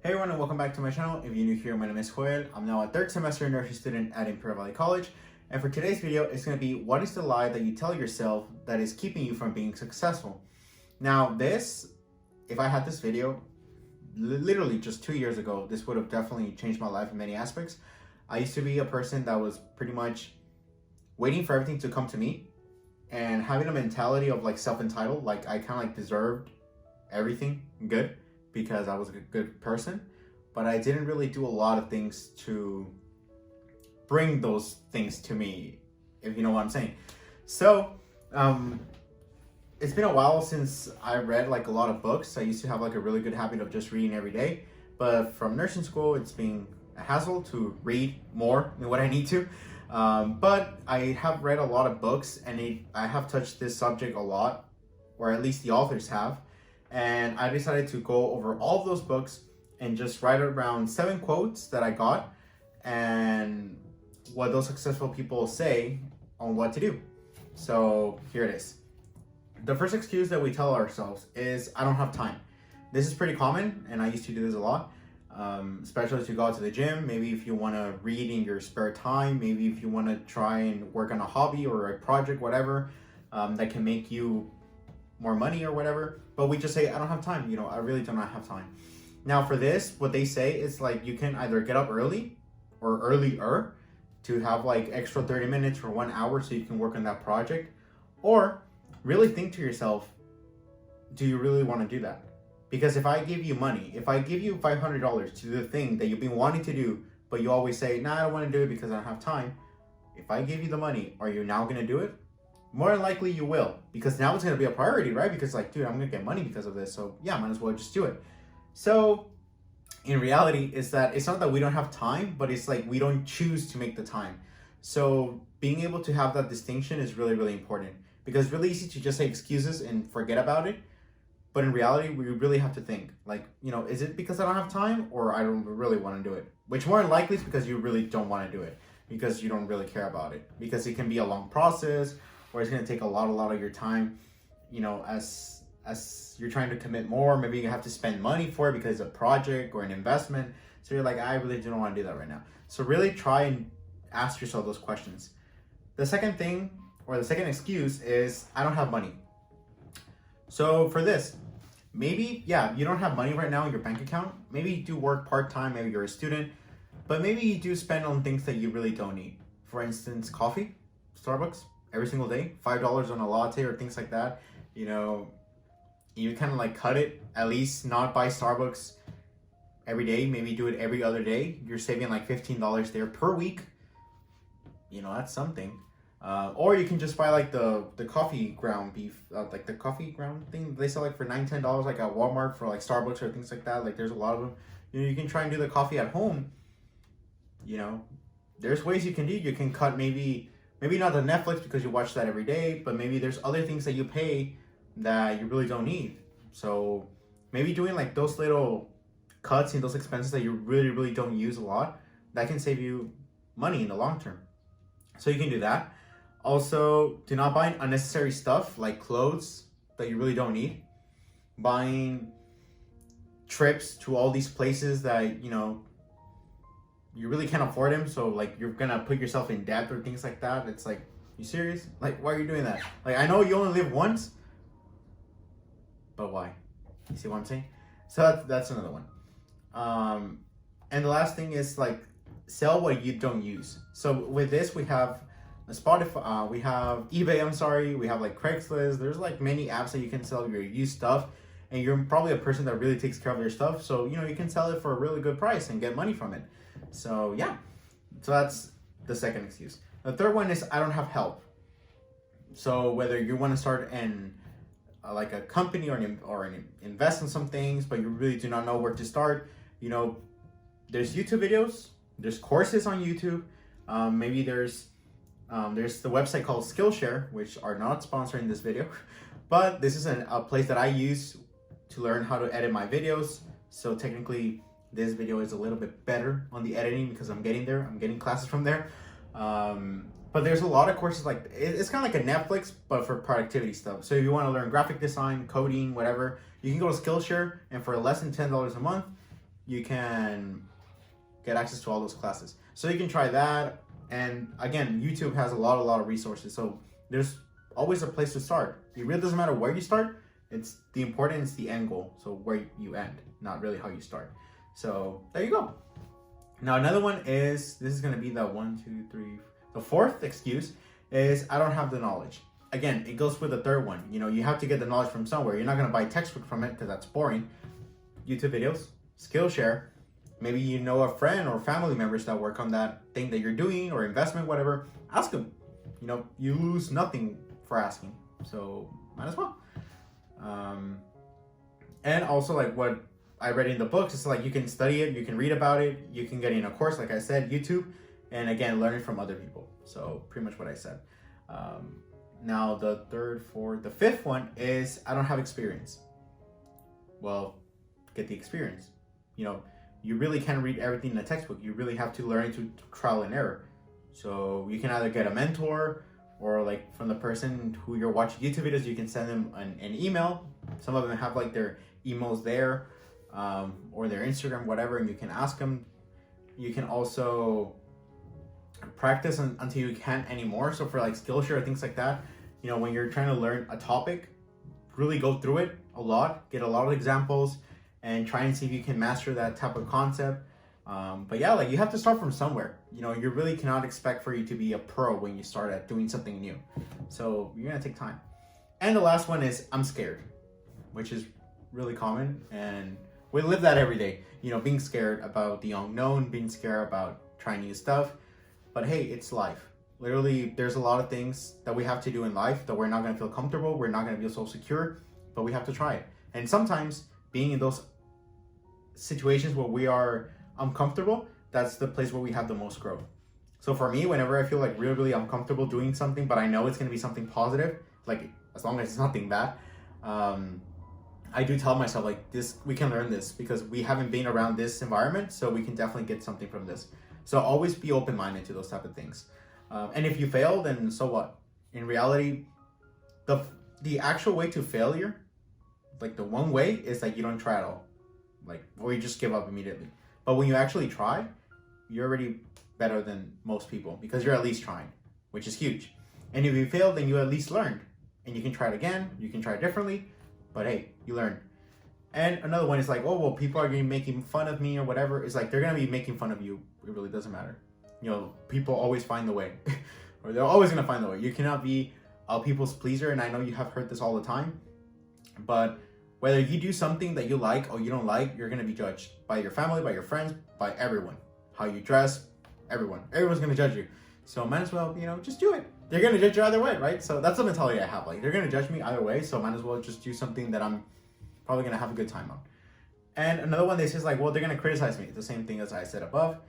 Hey everyone, and welcome back to my channel. If you're new here, my name is Joel. I'm now a third semester nursing student at Imperial Valley College. And for today's video, it's going to be what is the lie that you tell yourself that is keeping you from being successful? Now if I had this video, literally just 2 years ago, this would have definitely changed my life in many aspects. I used to be a person that was pretty much waiting for everything to come to me and having a mentality of like self-entitled, like I kind of like deserved everything good because I was a good person, but I didn't really do a lot of things to bring those things to me, if you know what I'm saying. So, it's been a while since I read like a lot of books. I used to have like a really good habit of just reading every day, but from nursing school, it's been a hassle to read more than what I need to. But I have read a lot of books and I have touched this subject a lot, or at least the authors have. And I decided to go over all of those books and just write around 7 quotes that I got and what those successful people say on what to do. So here it is. The first excuse that we tell ourselves is, I don't have time. This is pretty common, and I used to do this a lot, especially if you go out to the gym. Maybe if you want to read in your spare time, maybe if you want to try and work on a hobby or a project, whatever, that can make you more money or whatever, but we just say, I don't have time, I really do not have time. Now for this, what they say is like, you can either get up early or earlier to have like extra 30 minutes or 1 hour so you can work on that project, or really think to yourself, do you really want to do that? Because if I give you money, if I give you $500 to do the thing that you've been wanting to do, but you always say, nah, I don't want to do it because I don't have time. If I give you the money, are you now going to do it? More than likely you will, because now it's going to be a priority, right? Because like, dude, I'm going to get money because of this. So yeah, might as well just do it. So in reality is that it's not that we don't have time, but it's like we don't choose to make the time. So being able to have that distinction is really, really important, because it's really easy to just say excuses and forget about it. But in reality, we really have to think like, is it because I don't have time or I don't really want to do it? Which more than likely is because you really don't want to do it, because you don't really care about it, because it can be a long process, or it's going to take a lot of your time, as you're trying to commit more. Maybe you have to spend money for it because it's a project or an investment. So you're like, I really don't want to do that right now. So really try and ask yourself those questions. The second thing, or the second excuse, is I don't have money. So for this, maybe, you don't have money right now in your bank account. Maybe you do work part-time, maybe you're a student, but maybe you do spend on things that you really don't need. For instance, coffee, Starbucks, every single day, $5 on a latte or things like that. You kind of like cut it, at least not buy Starbucks every day, maybe do it every other day. You're saving like $15 there per week. That's something. Or you can just buy like the coffee ground beef, like the coffee ground thing they sell like for $9-10 like at Walmart for like Starbucks or things like that. Like there's a lot of them. You can try and do the coffee at home. There's ways you can do. You can cut maybe not the Netflix because you watch that every day, but maybe there's other things that you pay that you really don't need. So maybe doing like those little cuts in those expenses that you really, really don't use a lot, that can save you money in the long term. So you can do that. Also, do not buy unnecessary stuff like clothes that you really don't need. Buying trips to all these places that, you really can't afford them, so like you're gonna put yourself in debt or things like that. It's like, you serious? Like, why are you doing that? Like, I know you only live once, but why? You see what I'm saying? So that's another one. And the last thing is like, sell what you don't use. So with this, we have Spotify, we have eBay, we have like Craigslist. There's like many apps that you can sell your used stuff, and you're probably a person that really takes care of your stuff, so you can sell it for a really good price and get money from it. So yeah, so that's the second excuse. The third one is I don't have help. So whether you want to start like a company or invest in some things, but you really do not know where to start, there's YouTube videos, there's courses on YouTube. Maybe there's the website called Skillshare, which are not sponsoring this video, but this is a place that I use to learn how to edit my videos. So technically this video is a little bit better on the editing because I'm getting there. I'm getting classes from there. But there's a lot of courses, like it's kind of like a Netflix, but for productivity stuff. So if you want to learn graphic design, coding, whatever, you can go to Skillshare, and for less than $10 a month, you can get access to all those classes. So you can try that. And again, YouTube has a lot of resources. So there's always a place to start. It really doesn't matter where you start. It's the important is the end goal. So where you end, not really how you start. So there you go. Now another one is, this is gonna be the fourth excuse is I don't have the knowledge. Again, it goes with the third one. You know, you have to get the knowledge from somewhere. You're not gonna buy a textbook from it because that's boring. YouTube videos, Skillshare. Maybe you know a friend or family members that work on that thing that you're doing or investment, whatever. Ask them. You know, you lose nothing for asking. So might as well. And also like what I read in the books, it's like you can study it, you can read about it, you can get in a course, like I said, YouTube, and again, learn from other people. So pretty much what I said. Now the the fifth one is I don't have experience. Well, get the experience. You know, you really can't read everything in a textbook. You really have to learn to trial and error. So you can either get a mentor or like from the person who you're watching YouTube videos, you can send them an email. Some of them have like their emails there or their Instagram, whatever, and you can ask them. You can also practice until you can't anymore. So for like Skillshare or things like that, you know, when you're trying to learn a topic, really go through it a lot, get a lot of examples, and try and see if you can master that type of concept. But yeah, like you have to start from somewhere. You know, you really cannot expect for you to be a pro when you start at doing something new. So you're gonna take time. And the last one is I'm scared, which is really common, and we live that every day. You know, being scared about the unknown, being scared about trying new stuff. But hey, it's life. Literally, there's a lot of things that we have to do in life that we're not gonna feel comfortable, we're not gonna feel so secure, but we have to try it. And sometimes being in those situations where we are uncomfortable, that's the place where we have the most growth. So for me, whenever I feel like really uncomfortable doing something, but I know it's gonna be something positive, like as long as it's nothing bad, I do tell myself like this, we can learn this because we haven't been around this environment, so we can definitely get something from this. So always be open-minded to those type of things. And if you fail, then so what? In reality, the actual way to failure, like the one way is like you don't try at all, like, or you just give up immediately. But when you actually try, you're already better than most people because you're at least trying, which is huge. And if you fail, then you at least learned, and you can try it again, you can try it differently, but hey, you learned. And another one is like, oh, well, people are going to be making fun of me or whatever. It's like, they're going to be making fun of you. It really doesn't matter. You know, people always find the way or they're always going to find the way. You cannot be a people's pleaser. And I know you have heard this all the time, but whether you do something that you like or you don't like, you're going to be judged by your family, by your friends, by everyone. How you dress, everyone's going to judge you. So might as well, you know, just do it. They're going to judge you either way, right? So that's the mentality I have. Like, they're going to judge me either way. So might as well just do something that I'm probably going to have a good time on. And another one, they says like, well, they're going to criticize me. The same thing as I said above.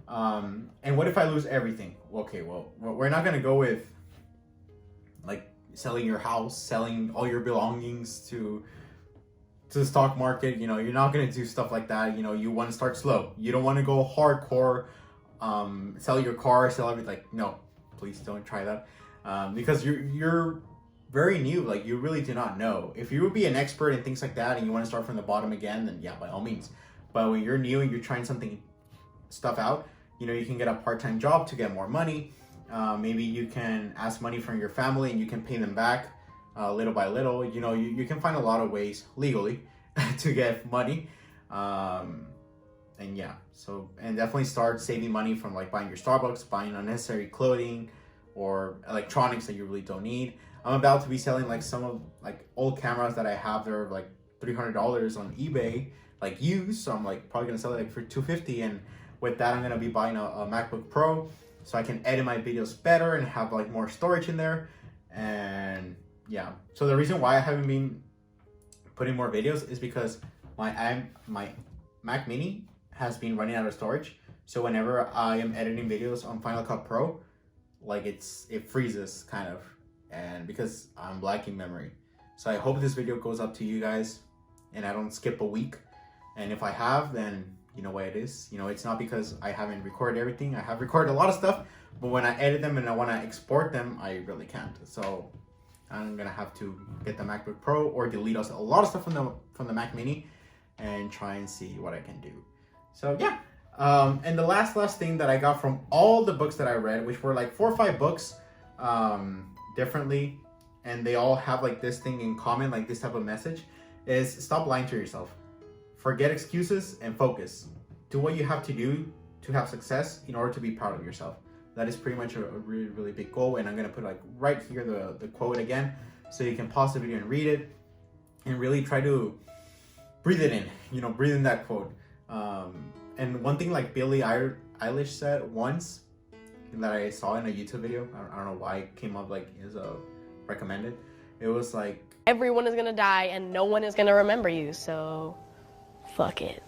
And what if I lose everything? Okay, well, we're not going to go with like selling your house, selling all your belongings to the stock market. You know, you're not going to do stuff like that. You know, you want to start slow. You don't want to go hardcore, sell your car, sell everything. Like, no, please don't try that. Because you're very new. Like, you really do not know. If you would be an expert in things like that and you want to start from the bottom again, then yeah, by all means. But when you're new and you're trying stuff out, you know, you can get a part-time job to get more money. Maybe you can ask money from your family and you can pay them back little by little. You know, you can find a lot of ways legally to get money. And yeah, so, and definitely start saving money from like buying your Starbucks, buying unnecessary clothing or electronics that you really don't need. I'm about to be selling like some of like old cameras that I have. They're like $300 on eBay, like used. So I'm like probably gonna sell it like for $250, and with that I'm gonna be buying a MacBook Pro so I can edit my videos better and have like more storage in there. And yeah, so the reason why I haven't been putting more videos is because my Mac Mini has been running out of storage. So whenever I am editing videos on Final Cut Pro, like it freezes kind of, and because I'm lacking memory. So I hope this video goes up to you guys and I don't skip a week. And if I have, then you know what it is. You know, it's not because I haven't recorded everything. I have recorded a lot of stuff, but when I edit them and I want to export them, I really can't. So I'm gonna have to get the MacBook Pro or delete a lot of stuff from the Mac Mini and try and see what I can do. So yeah. And the last thing that I got from all the books that I read, which were like 4 or 5 books, differently, and they all have like this thing in common, like this type of message, is stop lying to yourself. Forget excuses and focus. Do what you have to do to have success in order to be proud of yourself. That is pretty much a really, really big goal. And I'm gonna put like right here the quote again, so you can pause the video and read it, and really try to breathe it in. You know, breathe in that quote. And one thing like Billie Eilish said once that I saw in a YouTube video, I don't know why it came up like as a recommended. It was like, everyone is gonna die and no one is gonna remember you, so fuck it.